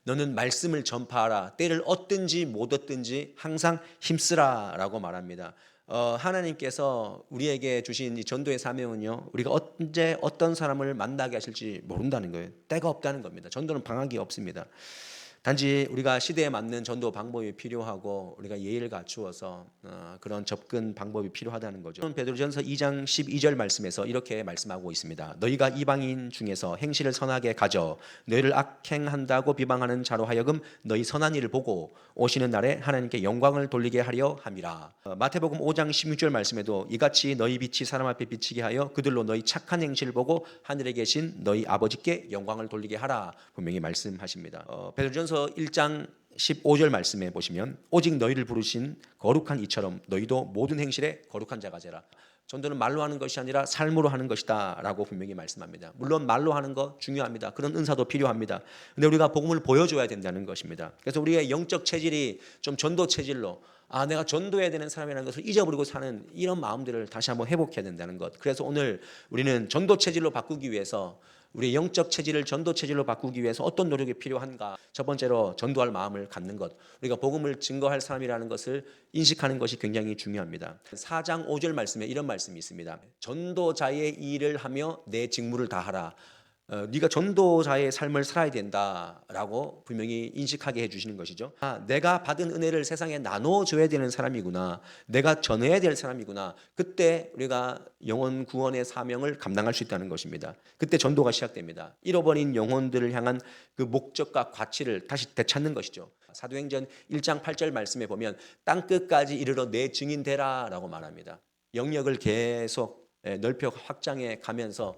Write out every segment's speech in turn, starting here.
너는 말씀을 전파하라. 때를 얻든지 못 얻든지 항상 힘쓰라라고 말합니다. 하나님께서 우리에게 주신 이 전도의 사명은요, 우리가 언제 어떤 사람을 만나게 하실지 모른다는 거예요. 때가 없다는 겁니다. 전도는 방학이 없습니다. 단지 우리가 시대에 맞는 전도 방법이 필요하고 우리가 예의를 갖추어서 그런 접근 방법이 필요하다는 거죠. 베드로전서 2장 12절 말씀에서 이렇게 말씀하고 있습니다. 너희가 이방인 중에서 행실을 선하게 가져 너희를 악행한다고 비방하는 자로 하여금 너희 선한 일을 보고 오시는 날에 하나님께 영광을 돌리게 하려 함이라. 마태복음 5장 16절 말씀에도 이같이 너희 빛이 사람 앞에 비치게 하여 그들로 너희 착한 행실을 보고 하늘에 계신 너희 아버지께 영광을 돌리게 하라. 분명히 말씀하십니다. 베드로전서 1장 15절 말씀에 보시면 오직 너희를 부르신 거룩한 이처럼 너희도 모든 행실에 거룩한 자가 되라. 전도는 말로 하는 것이 아니라 삶으로 하는 것이다 라고 분명히 말씀합니다. 물론 말로 하는 거 중요합니다. 그런 은사도 필요합니다. 근데 우리가 복음을 보여줘야 된다는 것입니다. 그래서 우리의 영적 체질이 좀 전도 체질로 내가 전도해야 되는 사람이라는 것을 잊어버리고 사는 이런 마음들을 다시 한번 회복해야 된다는 것. 그래서 오늘 우리는 전도 체질로 바꾸기 위해서 우리의 영적 체질을 전도 체질로 바꾸기 위해서 어떤 노력이 필요한가? 첫 번째로 전도할 마음을 갖는 것. 우리가 복음을 증거할 사람이라는 것을 인식하는 것이 굉장히 중요합니다. 4장 5절 말씀에 이런 말씀이 있습니다. 전도자의 일을 하며 내 직무를 다하라. 네가 전도자의 삶을 살아야 된다라고 분명히 인식하게 해주시는 것이죠. 내가 받은 은혜를 세상에 나눠줘야 되는 사람이구나. 내가 전해야 될 사람이구나. 그때 우리가 영혼 구원의 사명을 감당할 수 있다는 것입니다. 그때 전도가 시작됩니다. 잃어버린 영혼들을 향한 그 목적과 가치를 다시 되찾는 것이죠. 사도행전 1장 8절 말씀에 보면 땅끝까지 이르러 내 증인 되라 라고 말합니다. 영역을 계속 넓혀 확장해 가면서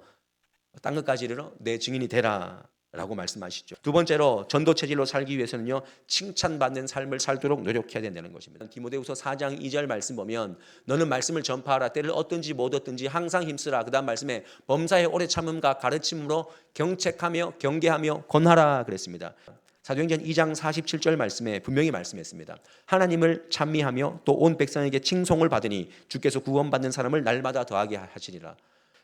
땅끝까지 이르러 내 증인이 되라 라고 말씀하시죠. 두 번째로 전도 체질로 살기 위해서는요, 칭찬받는 삶을 살도록 노력해야 된다는 것입니다. 디모데후서 4장 2절 말씀 보면 너는 말씀을 전파하라. 때를 얻든지 못 얻든지 항상 힘쓰라. 그 다음 말씀에 범사의 오래 참음과 가르침으로 경책하며 경계하며 권하라 그랬습니다. 사도행전 2장 47절 말씀에 분명히 말씀했습니다. 하나님을 찬미하며 또 온 백성에게 칭송을 받으니 주께서 구원받는 사람을 날마다 더하게 하시리라.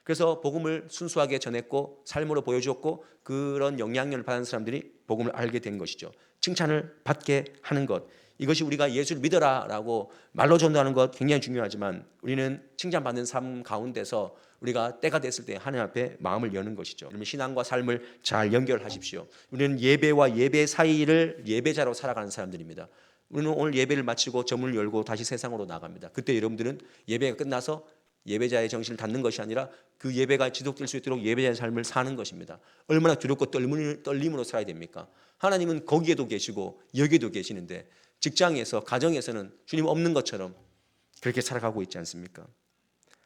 그래서 복음을 순수하게 전했고 삶으로 보여주었고 그런 영향력을 받은 사람들이 복음을 알게 된 것이죠. 칭찬을 받게 하는 것. 이것이 우리가 예수를 믿어라라고 말로 전도하는 것 굉장히 중요하지만 우리는 칭찬받는 삶 가운데서 우리가 때가 됐을 때 하나님 앞에 마음을 여는 것이죠. 그러면 신앙과 삶을 잘 연결하십시오. 우리는 예배와 예배 사이를 예배자로 살아가는 사람들입니다. 우리는 오늘 예배를 마치고 점을 열고 다시 세상으로 나갑니다. 그때 여러분들은 예배가 끝나서 예배자의 정신을 닫는 것이 아니라 그 예배가 지속될 수 있도록 예배자의 삶을 사는 것입니다. 얼마나 두렵고 떨림으로 살아야 됩니까? 하나님은 거기에도 계시고 여기에도 계시는데 직장에서 가정에서는 주님 없는 것처럼 그렇게 살아가고 있지 않습니까?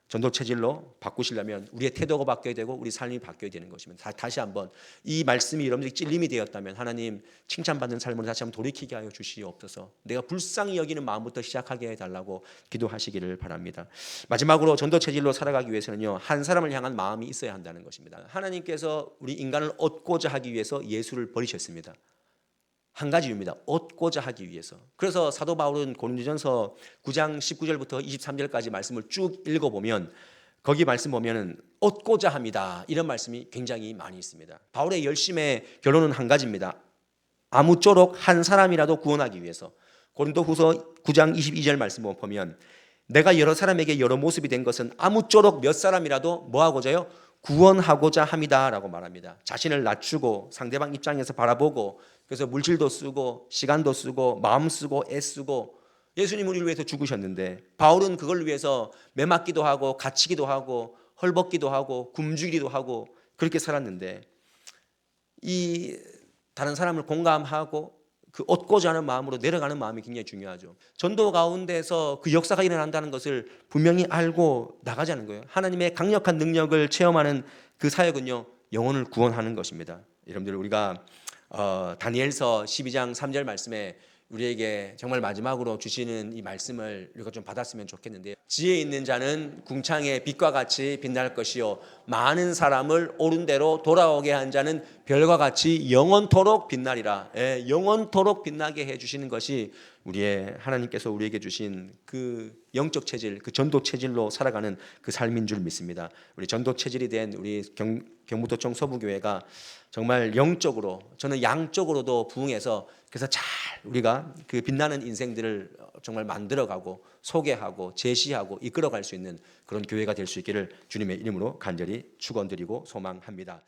전도 체질로 바꾸시려면 우리의 태도가 바뀌어야 되고 우리 삶이 바뀌어야 되는 것입니다. 다시 한번 이 말씀이 여러분들이 찔림이 되었다면 하나님 칭찬받는 삶으로 다시 한번 돌이키게 하여 주시옵소서. 내가 불쌍히 여기는 마음부터 시작하게 해달라고 기도하시기를 바랍니다. 마지막으로 전도 체질로 살아가기 위해서는요, 한 사람을 향한 마음이 있어야 한다는 것입니다. 하나님께서 우리 인간을 얻고자 하기 위해서 예수를 버리셨습니다. 한 가지 이유입니다. 얻고자 하기 위해서. 그래서 사도 바울은 고린도전서 9장 19절부터 23절까지 말씀을 쭉 읽어보면 거기 말씀 보면 얻고자 합니다. 이런 말씀이 굉장히 많이 있습니다. 바울의 열심의 결론은 한 가지입니다. 아무쪼록 한 사람이라도 구원하기 위해서. 고린도후서 9장 22절 말씀 보면 내가 여러 사람에게 여러 모습이 된 것은 아무쪼록 몇 사람이라도 뭐하고자요? 구원하고자 합니다 라고 말합니다. 자신을 낮추고 상대방 입장에서 바라보고 그래서 물질도 쓰고 시간도 쓰고 마음 쓰고 애쓰고 예수님 우리를 위해서 죽으셨는데 바울은 그걸 위해서 매맞기도 하고 갇히기도 하고 헐벗기도 하고 굶주기도 하고 그렇게 살았는데 이 다른 사람을 공감하고 그 얻고자 하는 마음으로 내려가는 마음이 굉장히 중요하죠. 전도 가운데서 그 역사가 일어난다는 것을 분명히 알고 나가자는 거예요. 하나님의 강력한 능력을 체험하는 그 사역은요, 영혼을 구원하는 것입니다. 여러분들 우리가 다니엘서 12장 3절 말씀에 우리에게 정말 마지막으로 주시는 이 말씀을 우리가 좀 받았으면 좋겠는데 지혜 있는 자는 궁창의 빛과 같이 빛날 것이요 많은 사람을 옳은 대로 돌아오게 한 자는 별과 같이 영원토록 빛나리라. 예, 영원토록 빛나게 해주시는 것이 우리의 하나님께서 우리에게 주신 그 영적 체질, 그 전도 체질로 살아가는 그 삶인 줄 믿습니다. 우리 전도 체질이 된 우리 경북도청 서부교회가 정말 영적으로, 저는 양적으로도 부흥해서, 그래서 잘 우리가 그 빛나는 인생들을 정말 만들어가고 소개하고 제시하고 이끌어갈 수 있는 그런 교회가 될 수 있기를 주님의 이름으로 간절히 축원드리고 소망합니다.